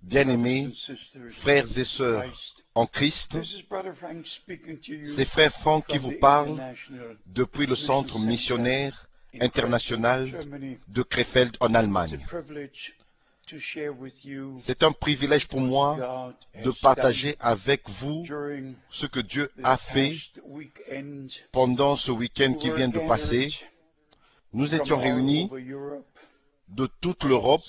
Bien-aimés, frères et sœurs en Christ, c'est frère Franck qui vous parle depuis le centre missionnaire international de Krefeld en Allemagne. C'est un privilège pour moi de partager avec vous ce que Dieu a fait pendant ce week-end qui vient de passer. Nous étions réunis de toute l'Europe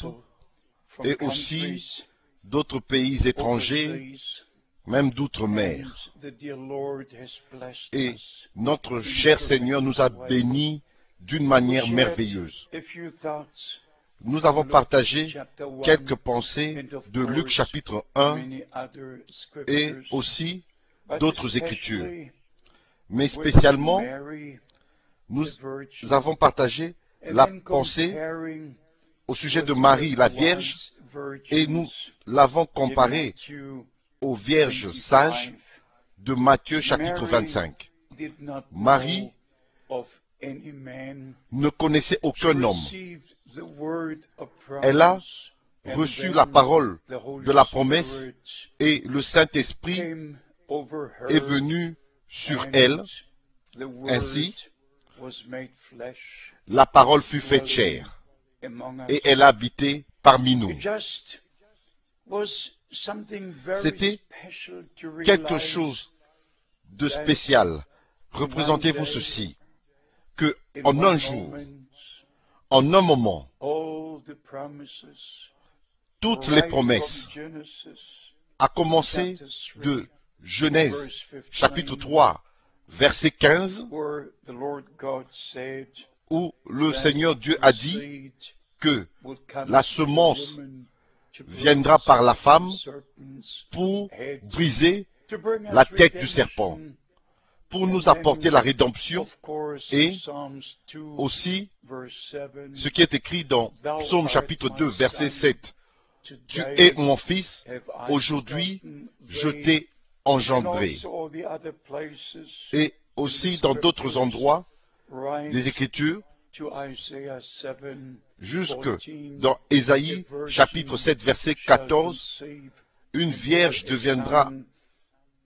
et aussi d'autres pays étrangers, même d'outre-mer. Et notre cher Seigneur nous a bénis d'une manière merveilleuse. Nous avons partagé quelques pensées de Luc chapitre 1 et aussi d'autres écritures. Mais spécialement, nous avons partagé la pensée au sujet de Marie, la Vierge, et nous l'avons comparée aux Vierges sages de Matthieu chapitre 25. Marie ne connaissait aucun homme. Elle a reçu la parole de la promesse et le Saint-Esprit est venu sur elle. Ainsi, la parole fut faite chair et elle a habité parmi nous. C'était quelque chose de spécial. Représentez-vous ceci, que en un jour, en un moment, toutes les promesses, à commencer de Genèse chapitre 3, verset 15, où le Seigneur Dieu a dit que la semence viendra par la femme pour briser la tête du serpent, pour nous apporter la rédemption, et aussi ce qui est écrit dans Psaume chapitre 2, verset 7. Tu es mon fils, aujourd'hui je t'ai engendré. Et aussi dans d'autres endroits des Écritures, jusque dans Ésaïe chapitre 7 verset 14, une vierge deviendra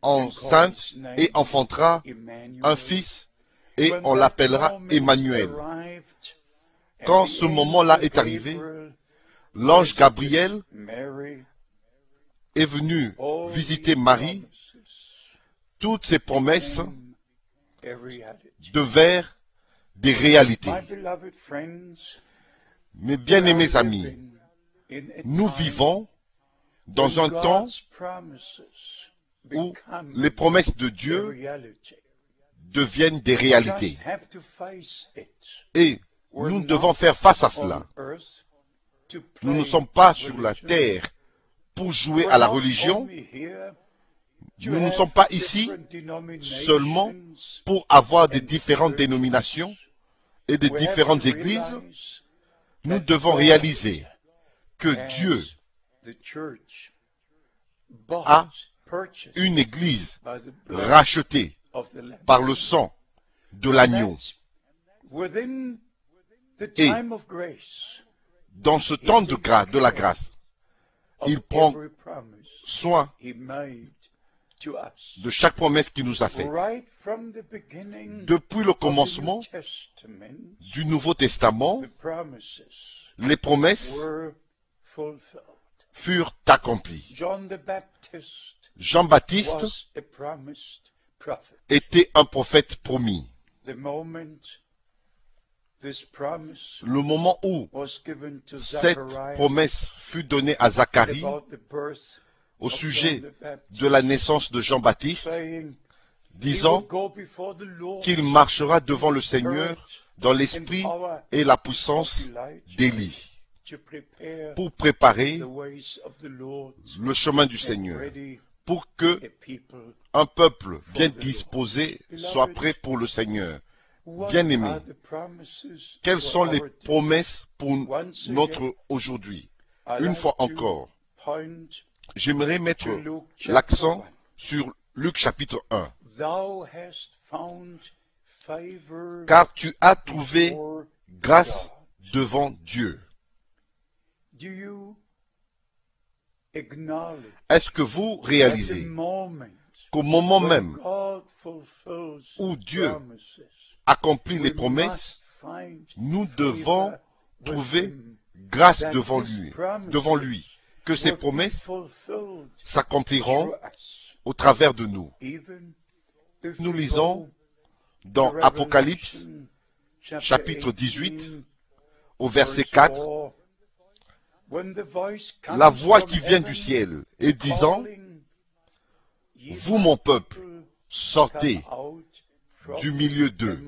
enceinte et enfantera un fils et on l'appellera Emmanuel. Quand ce moment-là est arrivé, l'ange Gabriel est venu visiter Marie. Toutes ces promesses devinrent des réalités. Mes bien-aimés amis, nous vivons dans un temps où les promesses de Dieu deviennent des réalités. Et nous devons faire face à cela. Nous ne sommes pas sur la terre pour jouer à la religion. Nous ne sommes pas ici seulement pour avoir des différentes dénominations et des différentes églises. Nous devons réaliser que Dieu a une église rachetée par le sang de l'agneau. Et dans ce temps de la grâce, il prend soin de chaque promesse qu'il nous a faite. Depuis le commencement du Nouveau Testament, les promesses furent accomplies. Jean-Baptiste était un prophète promis. Le moment où cette promesse fut donnée à Zacharie au sujet de la naissance de Jean-Baptiste, disant qu'il marchera devant le Seigneur dans l'esprit et la puissance d'Élie, pour préparer le chemin du Seigneur, pour que un peuple bien disposé soit prêt pour le Seigneur. Bien-aimés, quelles sont les promesses pour notre aujourd'hui? Une fois encore, j'aimerais mettre l'accent sur Luc chapitre 1. Car tu as trouvé grâce devant Dieu. Est-ce que vous réalisez qu'au moment même où Dieu accomplit les promesses, nous devons trouver grâce devant lui, que ces promesses s'accompliront au travers de nous. Nous lisons dans Apocalypse, chapitre 18, au verset 4, la voix qui vient du ciel et disant, vous mon peuple, sortez du milieu d'eux,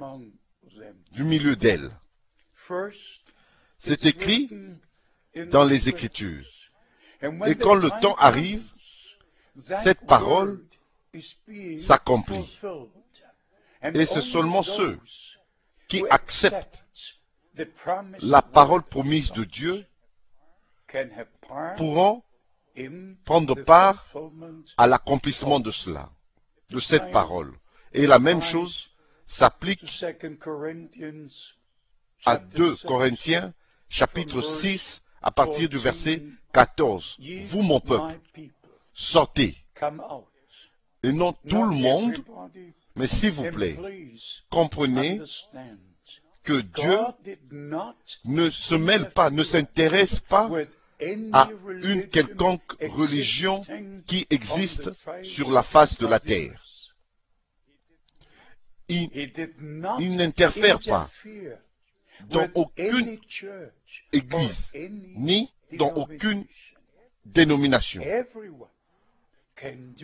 du milieu d'elle. C'est écrit dans les Écritures. Et quand le temps arrive, cette parole s'accomplit. Et c'est seulement ceux qui acceptent la parole promise de Dieu pourront prendre part à l'accomplissement de cela, de cette parole. Et la même chose s'applique à 2 Corinthiens, chapitre 6, à partir du verset 14. Vous, mon peuple, sortez. Et non tout le monde, mais s'il vous plaît, comprenez que Dieu ne se mêle pas, ne s'intéresse pas à une quelconque religion qui existe sur la face de la terre. Il n'interfère pas dans aucune église, ni dans aucune dénomination.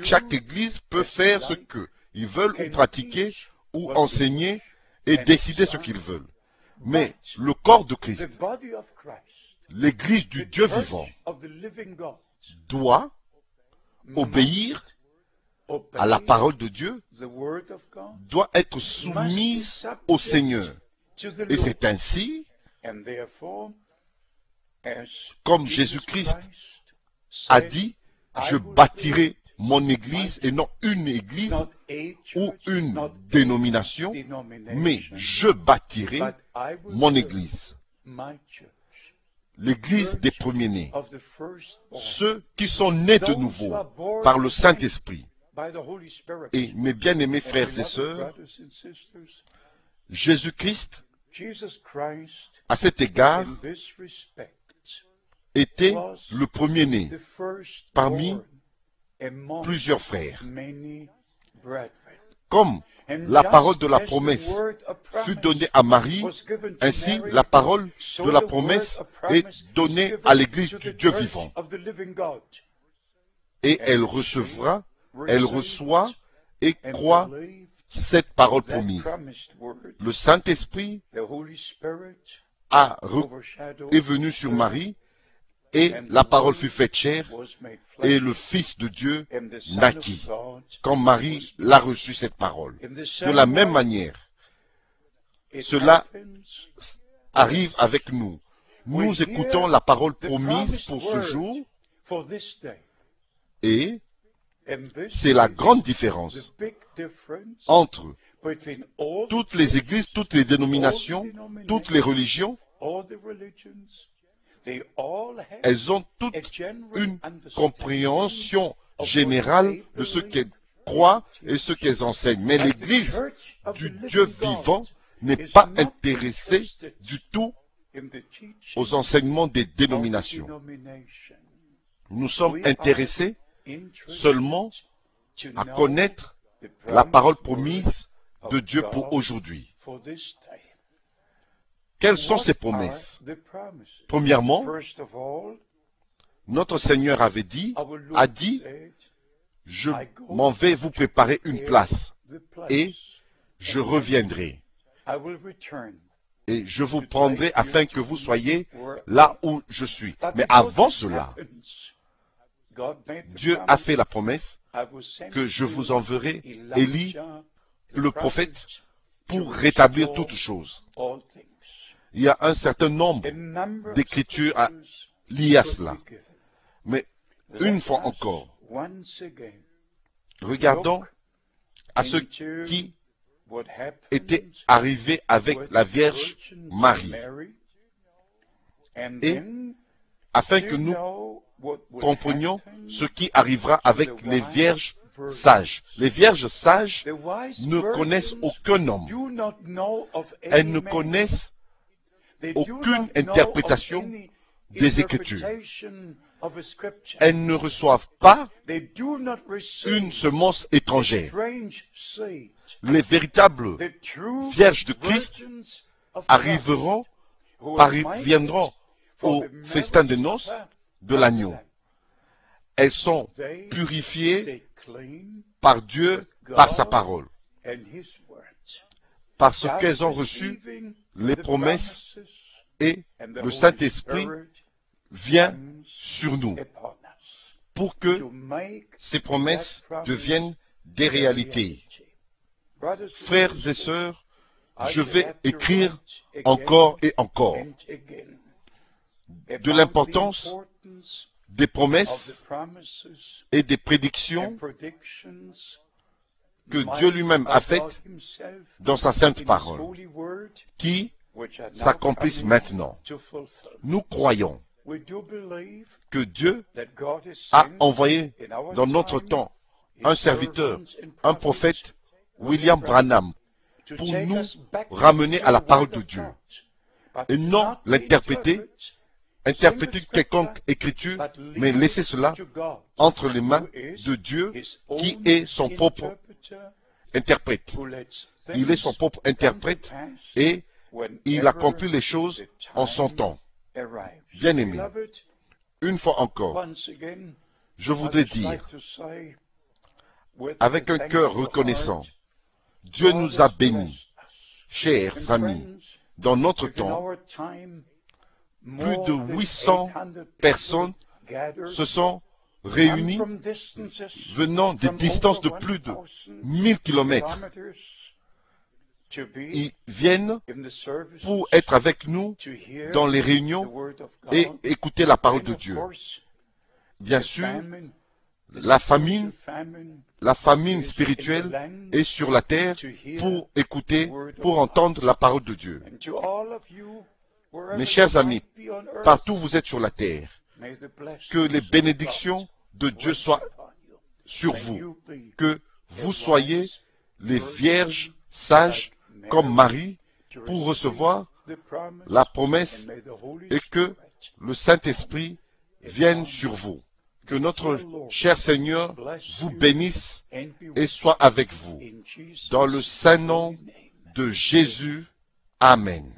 Chaque église peut faire ce qu'ils veulent ou pratiquer ou enseigner et décider ce qu'ils veulent. Mais le corps de Christ, l'église du Dieu vivant, doit obéir à la parole de Dieu, doit être soumise au Seigneur. Et c'est ainsi, comme Jésus-Christ a dit, je bâtirai mon église, et non une église ou une dénomination, mais je bâtirai mon église. L'église des premiers-nés, ceux qui sont nés de nouveau par le Saint-Esprit. Et mes bien-aimés frères et sœurs, Jésus-Christ, à cet égard, était le premier-né parmi plusieurs frères. Comme la parole de la promesse fut donnée à Marie, ainsi la parole de la promesse est donnée à l'église du Dieu vivant. Et elle reçoit et croit cette parole promise. Le Saint-Esprit est venu sur Marie, et la parole fut faite chair, et le Fils de Dieu naquit, quand Marie l'a reçu cette parole. De la même manière, cela arrive avec nous. Nous écoutons la parole promise pour ce jour, et c'est la grande différence entre toutes les églises, toutes les dénominations, toutes les religions. Elles ont toutes une compréhension générale de ce qu'elles croient et ce qu'elles enseignent. Mais l'Église du Dieu vivant n'est pas intéressée du tout aux enseignements des dénominations. Nous sommes intéressés seulement à connaître la parole promise de Dieu pour aujourd'hui. Quelles sont ces promesses? Premièrement, notre Seigneur a dit, je m'en vais vous préparer une place et je reviendrai et je vous prendrai afin que vous soyez là où je suis. Mais avant cela, Dieu a fait la promesse que je vous enverrai Élie, le prophète, pour rétablir toutes choses. Il y a un certain nombre d'écritures liées à cela. Mais une fois encore, regardons à ce qui était arrivé avec la Vierge Marie. Et afin que nous comprenions ce qui arrivera avec les vierges sages. Les vierges sages ne connaissent aucun homme. Elles ne connaissent aucune interprétation des Écritures. Elles ne reçoivent pas une semence étrangère. Les véritables vierges de Christ parviendront au festin des noces de l'agneau. Elles sont purifiées par Dieu, par sa parole, parce qu'elles ont reçu les promesses et le Saint-Esprit vient sur nous pour que ces promesses deviennent des réalités. Frères et sœurs, je vais écrire encore et encore de l'importance des promesses et des prédictions que Dieu lui-même a faites dans sa sainte parole, qui s'accomplissent maintenant. Nous croyons que Dieu a envoyé dans notre temps un serviteur, un prophète, William Branham, pour nous ramener à la parole de Dieu, et non l'interpréter, quelconque écriture, mais laisser cela entre les mains de Dieu, qui est son propre interprète. Il est son propre interprète et il accomplit les choses en son temps. Bien-aimés, une fois encore, je voudrais dire, avec un cœur reconnaissant, Dieu nous a bénis, chers amis, dans notre temps. Plus de 800 personnes se sont réunies venant des distances de plus de 1000 kilomètres. Ils viennent pour être avec nous dans les réunions et écouter la parole de Dieu. Bien sûr, la famine spirituelle est sur la terre pour écouter, pour entendre la parole de Dieu. Mes chers amis, partout où vous êtes sur la terre, que les bénédictions de Dieu soient sur vous, que vous soyez les vierges sages comme Marie pour recevoir la promesse et que le Saint-Esprit vienne sur vous. Que notre cher Seigneur vous bénisse et soit avec vous. Dans le saint nom de Jésus. Amen.